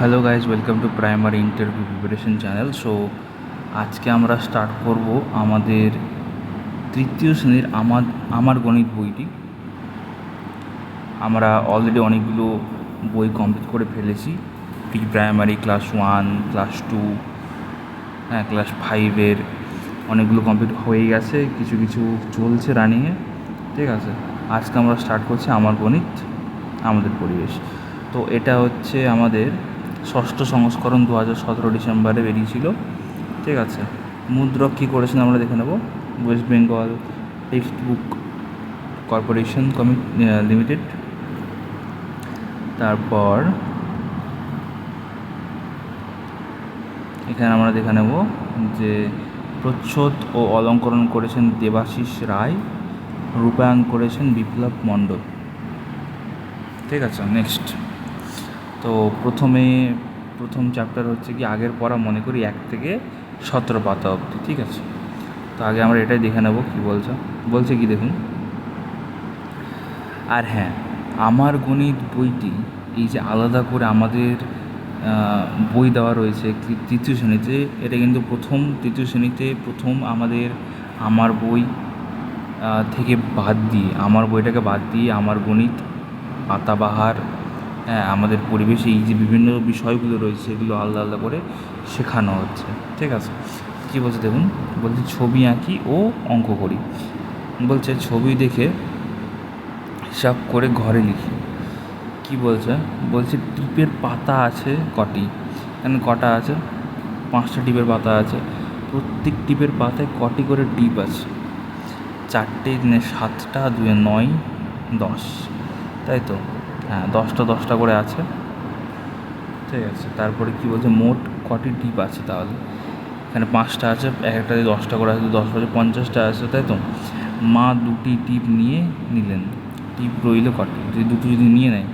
Hello guys, welcome to primary interview preparation channel. So আজকে আমরা start করব আমাদের তৃতীয় শ্রেণীর আমার গণিত বইটি। আমরা অলরেডি অনেকগুলো বই কমপ্লিট করে ফেলেছি। Pre primary class 1, class 2, class 5-এর অনেকগুলো কমপ্লিট হয়ে গেছে, কিছু কিছু চলছে রানিংয়ে। ঠিক আছে, আজকে আমরা স্টার্ট করছি আমার গণিত আমাদের পরিবেশ। তো এটা হচ্ছে আমাদের ষষ্ঠ সংস্করণ 2017 ডিসেম্বরে বেরিয়েছিল। ঠিক আছে, মুদ্রক কী করেছেন আমরা দেখে নেব। West Bengal text book corporation limited. তারপর এখানে আমরা দেখে নেব যে প্রচ্ছদ ও অলঙ্করণ করেছেন দেবাশিস রায়, রূপায়ণ করেছেন বিপ্লব মণ্ডল। ঠিক আছে, নেক্সট। তো প্রথম চ্যাপ্টার হচ্ছে কি আগের পড়া, মনে করি 1 থেকে 17 পাতা অবধি। ঠিক আছে, তো আগে আমরা এটাই দেখে নেব কী বলছে কি দেখুন। আর হ্যাঁ, আমার গণিত বইটি এই যে আলাদা করে আমাদের বই দেওয়া রয়েছে তৃতীয় শ্রেণীতে, এটা কিন্তু তৃতীয় শ্রেণীতে প্রথম আমাদের আমার বই থেকে বাদ দিয়ে, আমার বইটাকে বাদ দিয়ে আমার গণিত, পাতাবাহার, আমাদের পরিবেশে এই যে বিভিন্ন বিষয়গুলো রয়েছে এগুলো আলাদা আলাদা করে শেখানো হচ্ছে। ঠিক আছে, কী বলছে দেখুন। বলছে ছবি আঁকি ও অঙ্ক করি। বলছে ছবি দেখে হিসাব করে ঘরে লিখি। কি বলছে টিপের পাতা আছে কটি? এখানে কটা আছে? 5টা টিপের পাতা আছে। প্রত্যেক টিপের পাতায় কটি করে টিপ আছে? 4টে, 7টা, 2 9, 10, তাই তো? হ্যাঁ, 10টা করে আছে। ঠিক আছে, তারপরে কি বলছে মোট কটি টিপ আছে? তাহলে এখানে 5টা আছে, একটাতে 10টা করে আছে, 10 বাজে 50টা আছে, তাই তো? মা 2টি টিপ নিলেন, টিপ রইল কটি? যদি নিয়ে নেয়,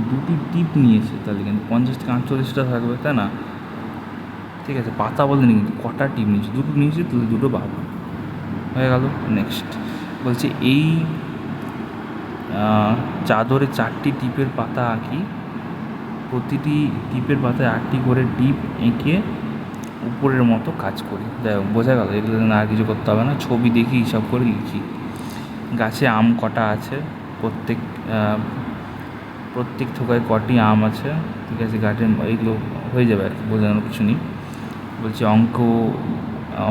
2টি টিপ নিয়েছে, তাহলে কিন্তু 50 থেকে 48টা থাকবে, তাই না? ঠিক আছে, পাতা বলেনি কিন্তু কটা টিপ নিয়েছে, 2টো নিয়েছে, তাহলে 2টো বাদ হয়ে গেল। নেক্সট বলছে এই চাদরে 4টি টিপের পাতা আঁকি, প্রতিটি টিপের পাতায় 8টি করে টিপ এঁকে উপরের মতো কাজ করি। যাই হোক, বোঝা গেল, এগুলো না আর কিছু করতে হবে না, ছবি দেখি হিসাব করে লিখি। গাছে আম কটা আছে? প্রত্যেক থোকায় কটি আম আছে? ঠিক আছে, গাছের এইগুলো হয়ে যাবে আর কি, বোঝানোর কিছু নেই। বলছে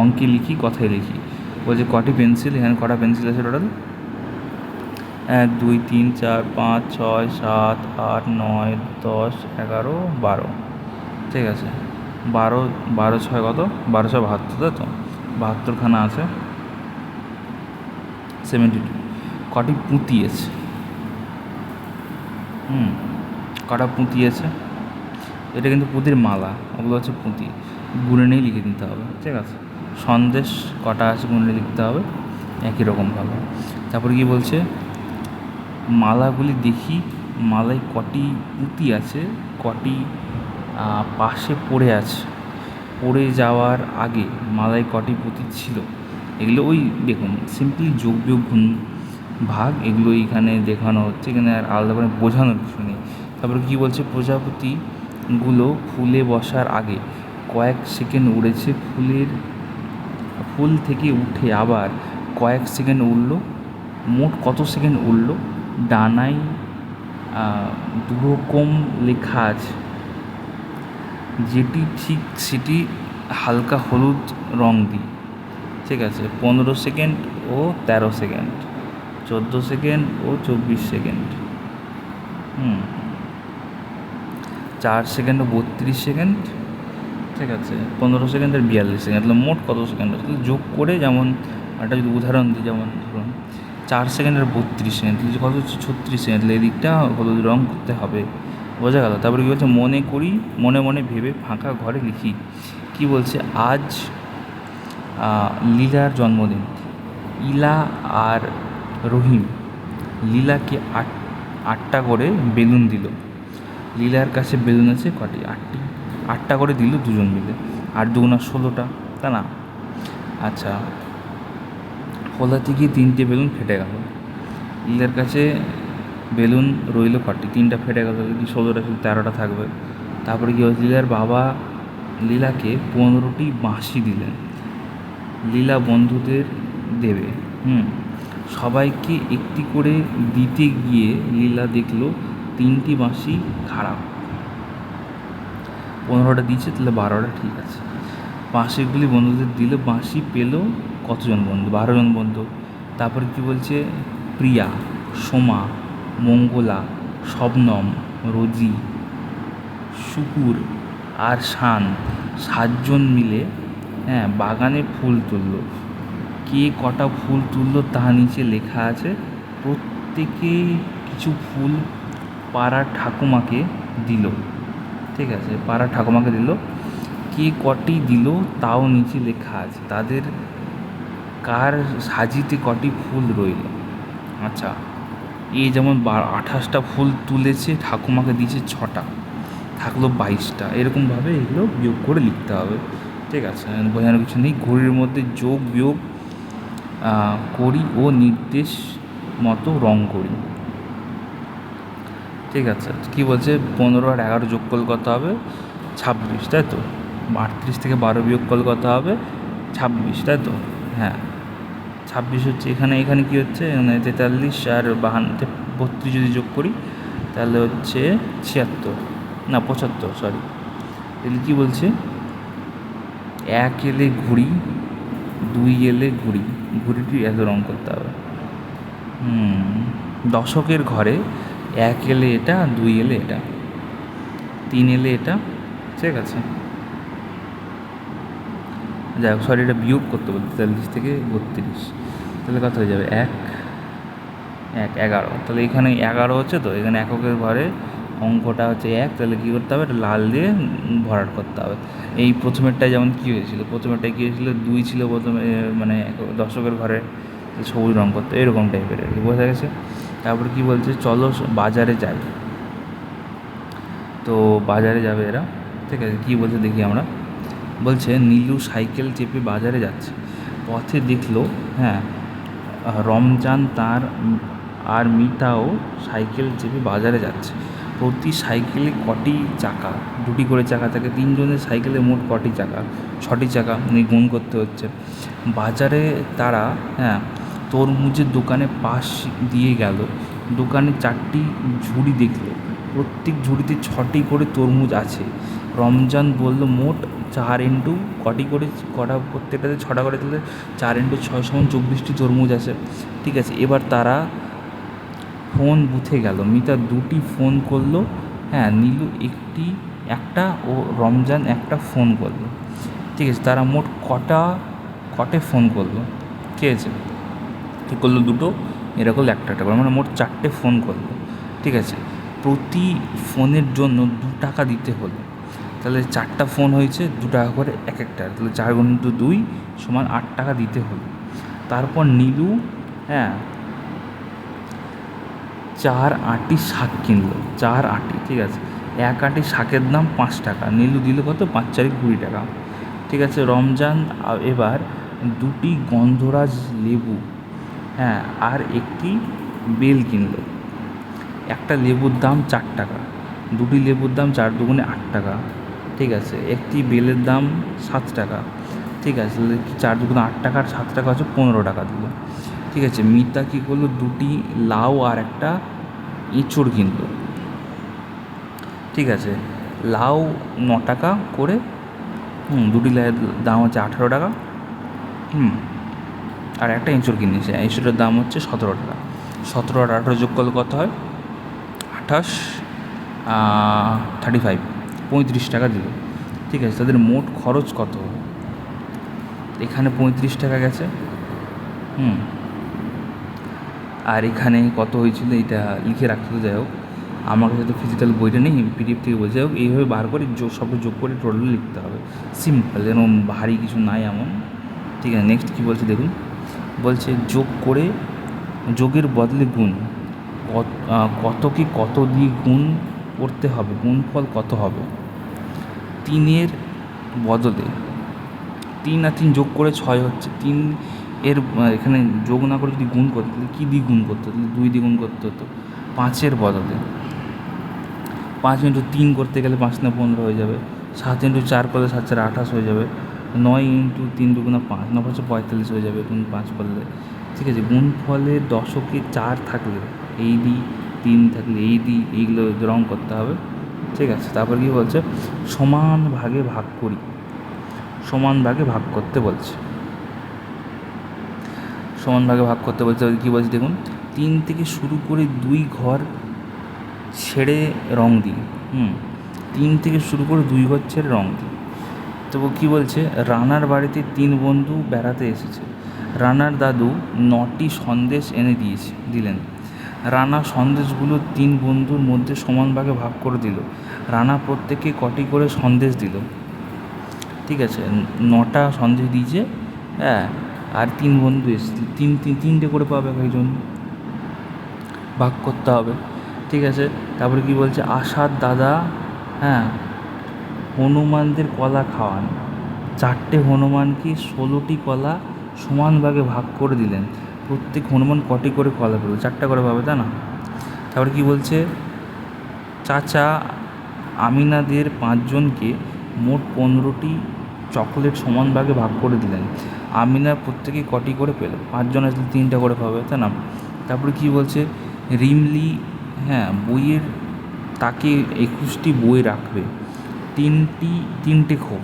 অঙ্কে লিখি, কথায় লিখি। বলছে কটি পেন্সিল? এখানে কটা পেন্সিল আছে টোটাল? 1 2 3 4 5 6 7 8 9 10 11 12। ঠিক আছে, 12 6 কত? 12 6 72, তাই তো? 72খানা আছে, 72। কটি পুঁতি আছে? কটা পুঁতি আছে? এটা কিন্তু পুঁতির মালা, ওগুলো হচ্ছে পুঁতি, গুনে নিয়ে লিখে দিতে হবে। ঠিক আছে, সন্দেশ কটা আছে গুনে লিখতে হবে একই রকমভাবে। তারপরে কি বলছে মালাগুলি দেখি, মালায় কটি পুঁতি আছে, কটি পাশে পড়ে আছে, পড়ে যাওয়ার আগে মালায় কটি পুঁতি ছিল? এগুলো ওই দেখুন সিম্পলি যোগ বিয়োগ গুণ ভাগ, এগুলো এইখানে দেখানো হচ্ছে, এখানে আর আলাদা করে বোঝানোর কিছু নেই। তারপরে কী বলছে প্রজাপতিগুলো ফুলে বসার আগে কয়েক সেকেন্ড উড়েছে, ফুল থেকে উঠে আবার কয়েক সেকেন্ড উড়ল, মোট কত সেকেন্ড উড়ল? ডানায় দুরকম লেখা আছে, যেটি ঠিক সেটি হালকা হলুদ রং দিই। ঠিক আছে, 15 সেকেন্ড ও 13 সেকেন্ড, 14 সেকেন্ড ও 24 সেকেন্ড, 4 সেকেন্ড ও 32 সেকেন্ড। ঠিক আছে, 15 সেকেন্ড আর 42 সেকেন্ড, তাহলে মোট কত সেকেন্ড আছে? যোগ করে, যেমন একটা যদি উদাহরণ দিই, যেমন ধরুন 4 সেকেন্ড আর 32 সেকেন্ড, তাহলে কত হচ্ছে? 36 সেকেন্ড। তাহলে এদিকটা হলুদ রং করতে হবে, বোঝা গেল? তারপরে কী বলছে মনে করি, মনে মনে ভেবে ফাঁকা ঘরে লিখি। কি বলছে আজ লীলার জন্মদিন। ইলা আর রহিম লীলাকে 8টা করে বেলুন দিল। লীলার কাছে বেলুন আছে কটি? 8টা করে দিল দুজন মিলে, 8 2 16টা, তাই না? আচ্ছা, ফোলাতে গিয়ে 3টে বেলুন ফেটে গেল। লীলার কাছে বেলুন রইল কটি, 3টা ফেটে গেল, কি 16টা শুধু 13টা থাকবে। তারপরে কী হয়েছে, লীলার বাবা লীলাকে 15টি বাঁশি দিলেন, লীলা বন্ধুদের দেবে। সবাইকে একটি করে দিতে গিয়ে লীলা দেখলো 3টি বাঁশি খারাপ। 15টা দিয়েছে, তাহলে 12টা ঠিক আছে। বাঁশিগুলি বন্ধুদের দিল, বাঁশি পেল কতজন বন্ধু? 12 জন বন্ধু। তারপরে কি বলছে, প্রিয়া, সোমা, মঙ্গলা, শবনম, রোজি, শুকুর আর শান 7জন মিলে বাগানে ফুল তুলল। কে কটা ফুল তুললো তা নিচে লেখা আছে। প্রত্যেকে কিছু ফুল পাড়ার ঠাকুমাকে দিল। ঠিক আছে, পাড়ার ঠাকুমাকে দিল। কে কটি দিল তাও নিচে লেখা আছে। তাদের কার সাজিতে কটি ফুল রইল। আচ্ছা, এই যেমন 28টা ফুল তুলেছে, ঠাকুমাকে দিয়েছে 6টা, থাকলো 22টা। এরকমভাবে এগুলো বিয়োগ করে লিখতে হবে। ঠিক আছে, বোঝানোর কিছু নেই। ঘড়ির মধ্যে যোগ বিয়োগ করি ও নির্দেশ মতো রং করি। ঠিক আছে, কী বলছে, 15 আর 11 যোগ করলে কত হবে? 26, তাই তো? 38 থেকে 12 বিয়োগ করলে কত হবে? 26, তাই তো? হ্যাঁ, 26 হচ্ছে। এখানে কী হচ্ছে, 43 আর 32 যদি যোগ করি তাহলে হচ্ছে 76, না 75, সরি। তাহলে কী বলছে, 1 এলে ঘুড়ি, 2 এলে ঘুড়ি, ঘুড়িটি এত রং করতে হবে। দশকের ঘরে 1 এলে এটা, 2 এলে এটা, 3 এলে এটা। ঠিক আছে, যাই হোক, সরি, এটা বিয়োগ করতে বলতে, 43 থেকে 32, তাহলে কত হয়ে যাবে? 1 11। তাহলে এখানে 11 হচ্ছে, তো এখানে এককের ঘরে অঙ্কটা হচ্ছে 1, তাহলে কী করতে হবে, এটা লাল দিয়ে ভরাট করতে হবে। এই প্রথমেরটায় যেমন কী হয়েছিল, প্রথমেরটায় কী হয়েছিল, 2 ছিল প্রথমে, মানে দশকের ঘরে সবুজ রং করতে, এরকম টাইপের আর কি, বোঝা গেছে। তারপরে কী বলছে, চলো বাজারে যাই। তো বাজারে যাবে এরা। ঠিক আছে, কী বলছে দেখি আমরা। বলছে, নীলু সাইকেল চেপে বাজারে যাচ্ছে। পথে দেখলো রমজান তার আর মিতাও সাইকেল চেপে বাজারে যাচ্ছে। প্রতি সাইকেলে কটি চাকা? 2টি করে চাকা থাকে। 3 জনের সাইকেলে মোট কটি চাকা? 6টি চাকা। গুণ করতে হচ্ছে। বাজারে তারা তরমুজের দোকানে পাশ দিয়ে গেল। দোকানে 4টি ঝুড়ি দেখলো, প্রত্যেক ঝুড়িতে 6টি করে তরমুজ আছে। রমজান বলল, মোট 4 ইন্টু কটি করে, কটা প্রত্যেকটাতে 6টা করে, তাহলে 4 ইন্টু 6 সমান 24টি তরমুজ আছে। ঠিক আছে, এবার তারা ফোন বুথে গেল। মিতা 2টি ফোন করলো, নীলু একটা ও রমজান একটা ফোন করলো। ঠিক আছে, তারা মোট কটে ফোন করলো? ঠিক আছে, কী করলো, 2টো, এরকম একটা করে, মানে মোট 4টে ফোন করলো। ঠিক আছে, প্রতি ফোনের জন্য 2 টাকা দিতে হলো। তাহলে 4টা ফোন হয়েছে, 2 টাকা করে এক একটা, তাহলে 4 × 2 সমান 8 টাকা দিতে হলো। তারপর নীলু 4 আঁটি শাক কিনলো, 4 আঁটি। ঠিক আছে, 1 আঁটি শাকের দাম 5 টাকা। নীলু দিল কত? 5 × 4 = 20 টাকা। ঠিক আছে, রমজান এবার 2টি গন্ধরাজ লেবু আর একটি বেল কিনলো। একটা লেবুর দাম 4 টাকা, 2টি লেবুর দাম 4 × 2 = 8 টাকা। ঠিক আছে, একটি বেলের দাম 7 টাকা। ঠিক আছে, 4 × 2 = 8 টাকা, আর 7 টাকা হচ্ছে 15 টাকা দিল। ঠিক আছে, মিতা কী করলো, 2টি লাউ আর একটা এঁচড় কিনলো। ঠিক আছে, লাউ 9 টাকা করে, 2টি লাউয়ের দাম হচ্ছে 18 টাকা। আর একটা এঁচড় কিনেছে, এঁচড়ের দাম হচ্ছে 17 টাকা। 17 আর 18 যোগ করলে কত হয়? 28, 35, 35 টাকা দিল। ঠিক আছে, তাদের মোট খরচ কত? এখানে 35 টাকা গেছে, আর এখানে কত হয়েছিল এটা লিখে রাখতে হবে। যাই হোক, আমার কাছে তো ফিজিক্যাল বইটা নেই, PDF থেকে বলছে। হোক, এইভাবে বার করে সব যোগ করে টোটাল লিখতে হবে, সিম্পল, যেন ভারী কিছু নাই এমন। ঠিক আছে, নেক্সট কী বলছে দেখুন। বলছে, যোগের বদলে গুণ, কতকে কত দিয়ে গুণ করতে হবে, গুণফল কত হবে? 3 বদলে 3 আর 3 যোগ করে 6 হচ্ছে। 3 এখানে যোগ না করে যদি গুণ করতে, তাহলে কী দিয়ে গুণ করতে হতো? তাহলে 2 দিয়ে গুণ করতে হতো। 5-এর বদলে 5 × 3 করতে গেলে 5×9 = 15 হয়ে যাবে, 7×4 করলে 7×4 = 28 হয়ে যাবে, 9×3 × 5 9×5 = 45 হয়ে যাবে গুণ 5 করলে। ঠিক আছে, গুণফলের দশকে 4 থাকলে এই দিই, 3 থাকলে এই দিই, এইগুলো রং করতে হবে। ঠিক আছে, তারপর কী বলছে, সমান ভাগে ভাগ করি, সমান ভাগে ভাগ করতে বলছে, সমান ভাগে ভাগ করতে বলছে। কী বলছে দেখুন, 3 থেকে শুরু করে 2 ঘর ছেড়ে রং দিই। 3 থেকে শুরু করে 2 ঘর ছেড়ে রং দিই। তো কী বলছে, রানার বাড়িতে 3 বন্ধু বেড়াতে এসেছে। রানার দাদু 9টি সন্দেশ এনে দিলেন। রানা সন্দেশগুলো 3 বন্ধুর মধ্যে সমান ভাগে ভাগ করে দিল। রানা প্রত্যেককে কটি করে সন্দেশ দিল। ঠিক আছে, 9টা সন্দেশ দিয়েছে, হ্যাঁ, আর 3 বন্ধু এসেছে, 3টে করে পাবে একজন, ভাগ করতে হবে। ঠিক আছে, তারপরে কী বলছে, আশার দাদা, হ্যাঁ, হনুমানদের কলা খাওয়ান। 4টে হনুমানকে 16টি কলা সমান ভাগে ভাগ করে দিলেন। প্রত্যেক হনুমান কটি করে কলা পেল? 4টা করে পাবে, তাই না? তারপরে কী বলছে, চাচা আমিনাদের 5 জনকে মোট 15টি চকলেট সমান ভাগে ভাগ করে দিলেন। আমিনা প্রত্যেকে কটি করে পেল? 5 জন আসলে 3টা করে পাবে, তাই না? তারপরে কী বলছে, রিমলি, হ্যাঁ, বইয়ের তাকে 21টি বই রাখবে। 3টে খোপ,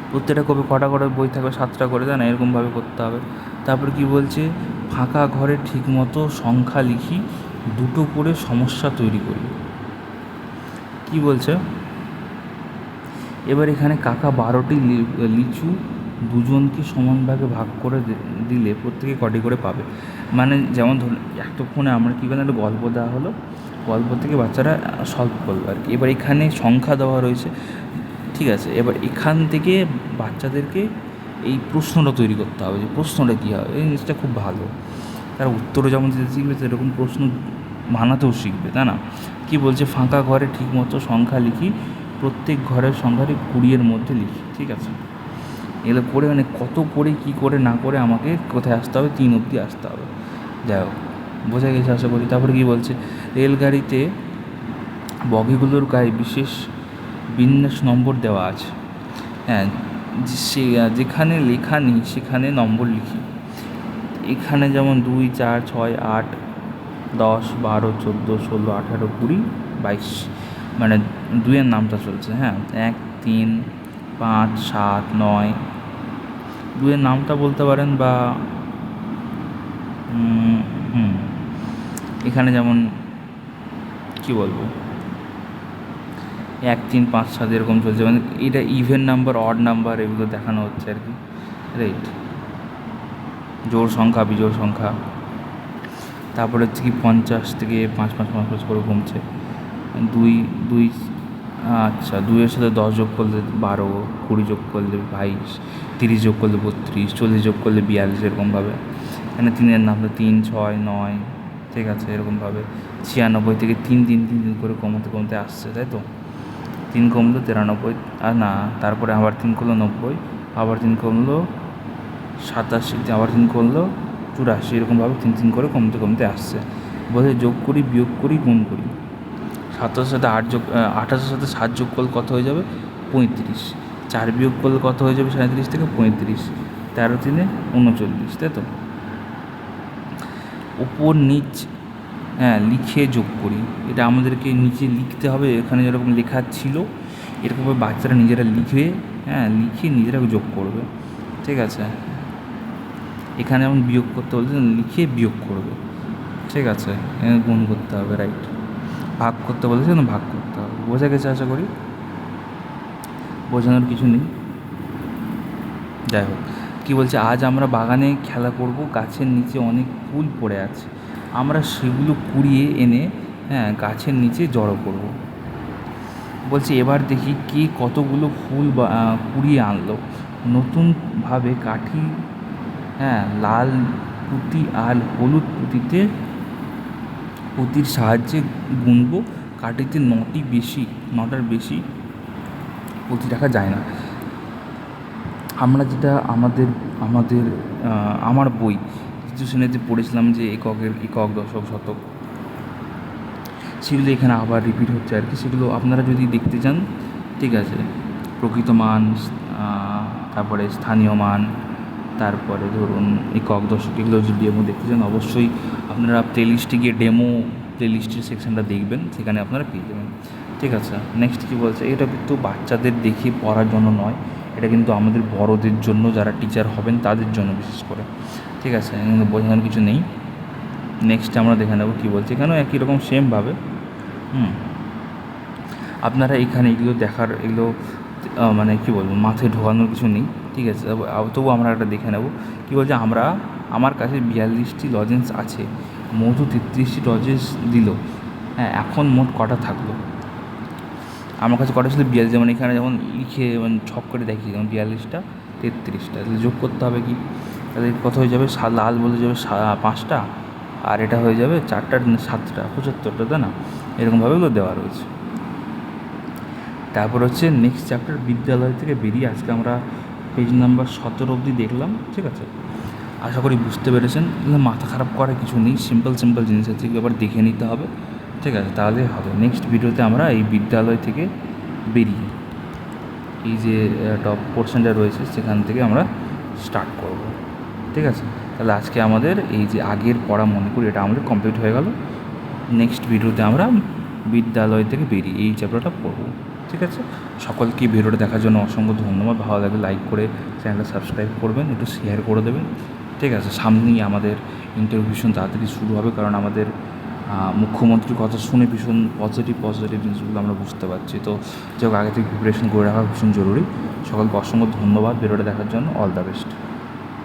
প্রত্যেকটা খোপে কটা করে বই থাকবে? 7টা করে, তাই না? এরকমভাবে করতে হবে। তারপরে কী বলছে, ফাঁকা ঘরে ঠিকমতো সংখ্যা লিখি, 2টো করে সমস্যা তৈরি করি। কি বলছে, এবার এখানে কাকা 12টি লিচু 2 জনকে সমান ভাগে ভাগ করে দিলে প্রত্যেকে কটি করে পাবে? মানে যেমন ধরুন, এতক্ষণে আমরা কী করলাম, একটা গল্প দেওয়া হলো, গল্প থেকে বাচ্চারা সলভ করলো আর কি। এবার এখানে সংখ্যা দেওয়া রয়েছে, ঠিক আছে, এবার এখান থেকে বাচ্চাদেরকে এই প্রশ্নটা তৈরি করতে হবে, যে প্রশ্নটা কী হবে। এই জিনিসটা খুব ভালো, তারা উত্তরও যেমন দিতে শিখবে, সেরকম প্রশ্ন বানাতেও শিখবে, তাই না? কী বলছে, ফাঁকা ঘরে ঠিকমতো সংখ্যা লিখি, প্রত্যেক ঘরের সংখ্যাটি 20-এর মধ্যে লিখি। ঠিক আছে, এগুলো করে মানে কত করে, কী করে না করে আমাকে কোথায় আসতে হবে? 3 অবধি আসতে হবে। যাই হোক, বোঝা গেছে আশা করি। তারপরে কী বলছে, রেলগাড়িতে বগিগুলোর গায়ে বিশেষ বিন্যাস নম্বর দেওয়া আছে। হ্যাঁ, যেখানে লেখা নেই সেখানে নম্বর লিখি। এখানে যেমন 2, 4, 6, 8, 10, 12, 14, 16, 18, 20, 22, মানে 2-এর নামটা চলছে। হ্যাঁ, 1, 3, 5, 7, 9, 2-এর নামটা বলতে পারেন, বা এখানে যেমন কি বলবো, 1, 3, 5, 7 এরকম চলছে, মানে এটা ইভেন নাম্বার, অড নাম্বার, এগুলো দেখানো হচ্ছে আর কি, রাইট? জোড় সংখ্যা, বিজোড় সংখ্যা। তারপরে হচ্ছে কি 50 থেকে 5, 5, 5, 5 করে কমছে। 2, আচ্ছা, 2-এর সাথে 10 যোগ করলে 12, 20 যোগ করলে 22, 30 যোগ করলে 32, 40 যোগ করলে 42, এরকমভাবে। এখানে 3-এর নামটা 3, 6, 9, ঠিক আছে, এরকমভাবে 96 থেকে 3 করে কমতে কমতে আসছে, তাই তো? 3 কমলো 93, আর না, তারপরে আবার 3 করলো 90, আবার 3 কমলো 87, আবার 3 করলো 84, এরকমভাবে 3 করে কমতে কমতে আসছে। বলে যোগ করি, বিয়োগ করি, গুণ করি। 27-এর সাথে 28-এর সাথে 7 যোগ করলে কত হয়ে যাবে? 35। 4 বিয়োগ করলে কত হয়ে যাবে? 37 থেকে 35। 13 3 39, তাই তো? উপর নিচ, হ্যাঁ, লিখে যোগ করি। এটা আমাদেরকে নিচে লিখতে হবে, এখানে যেরকম লেখা ছিল এরকমভাবে বাচ্চারা নিজেরা লিখবে, হ্যাঁ, লিখে নিজেরা যোগ করবে। ঠিক আছে, এখানে যেমন বিয়োগ করতে বলছে, লিখে বিয়োগ করবে। ঠিক আছে, গুণ করতে হবে, রাইট? ভাগ করতে বলেছে, ভাগ করতে হবে। বোঝা গেছে আশা করি, বোঝানোর কিছু নেই। যাই হোক, কী বলছে, আজ আমরা বাগানে খেলা করব, গাছের নিচে অনেক ফুল পড়ে আছে, আমরা সেগুলো কুড়িয়ে এনে, হ্যাঁ, গাছের নিচে জড়ো করব। বলছে এবার দেখি কে কতগুলো ফুল কুড়িয়ে আনলো। নতুনভাবে কাঠি, হ্যাঁ, লাল পুঁতি আর হলুদ পুঁতির সাহায্যে গুনব। কাঠিতে 9টার বেশি পুঁতি রাখা যায় না। আমরা যেটা আমার বই তৃতীয় শ্রেণীতে পড়েছিলাম, যে একক, দশক, শতক, সেগুলো এখানে আবার রিপিট হচ্ছে আর কি। সেগুলো আপনারা যদি দেখতে চান, ঠিক আছে, প্রকৃত মান, তারপরে স্থানীয় মান, তারপরে ধরুন একক দশক, এগুলো যদি ডেমো দেখতে চান অবশ্যই আপনারা প্লেলিস্টে গিয়ে ডেমো প্লেলিস্টের সেকশনটা দেখবেন, সেখানে আপনারা পেয়ে যাবেন। ঠিক আছে, নেক্সট কী বলছে, এটা কিন্তু বাচ্চাদের দেখে পড়ার জন্য নয়, এটা কিন্তু আমাদের বড়দের জন্য, যারা টিচার হবেন তাদের জন্য বিশেষ করে। ঠিক আছে, কিন্তু বোঝানোর কিছু নেই। নেক্সট আমরা দেখে নেব কী বলছে। এখানেও একই রকম সেমভাবে আপনারা এখানে এগুলো দেখার, এগুলো মানে কী বলবো, মাথায় ঢোকানোর কিছু নেই। ঠিক আছে, তবু আমরা একটা দেখে নেব কী বলছে। আমার কাছে 42টি লজেন্স আছে, মোটও 33টি লজেন্স দিল। হ্যাঁ, এখন মোট কটা থাকলো? আমার কাছে কটা ছিল? 42। যেমন এখানে যেমন লিখে যেমন ছক করে দেখি, যেমন 42টা 33টা, তাহলে যোগ করতে হবে কি? তাহলে কত হয়ে যাবে? লাল বলে যাবে 5টা, আর এটা হয়ে যাবে 4টা 7টা 75টা, তাই না? এরকমভাবে এগুলো দেওয়া রয়েছে। তারপর হচ্ছে নেক্সট চ্যাপ্টার, বিদ্যালয় থেকে বেরিয়ে। আজকে আমরা পেজ নাম্বার 17 অবধি দেখলাম। ঠিক আছে, আশা করি বুঝতে পেরেছেন। মাথা খারাপ করার কিছু নেই, সিম্পল জিনিস আছে, এবার দেখে নিতে হবে। ঠিক আছে, তাহলে হবে। নেক্সট ভিডিওতে আমরা এই বিদ্যালয় থেকে বেরিয়ে এই যে টপ পোর্শনটা রয়েছে সেখান থেকে আমরা স্টার্ট করব। ঠিক আছে, তাহলে আজকে আমাদের এই যে আগের পড়া মনে করি এটা আমাদের কমপ্লিট হয়ে গেল। নেক্সট ভিডিওতে আমরা বিদ্যালয় থেকে বেরিয়ে এই চ্যাপ্টারটা পড়ব। ঠিক আছে, সকলকে ভিডিওটা দেখার জন্য অসংখ্য ধন্যবাদ। ভালো লাগলে লাইক করে চ্যানেলটা সাবস্ক্রাইব করবেন, একটু শেয়ার করে দেবেন। ঠিক আছে, সামনেই আমাদের ইন্টারভিউ ভীষণ তাড়াতাড়ি শুরু হবে, কারণ আমাদের মুখ্যমন্ত্রীর কথা শুনে ভীষণ পজিটিভ জিনিসগুলো আমরা বুঝতে পারছি। তো যাই হোক, আগে থেকে প্রিপারেশন করে রাখা ভীষণ জরুরি। সকলকে অসংখ্য ধন্যবাদ ভিডিওটা দেখার জন্য। All the best.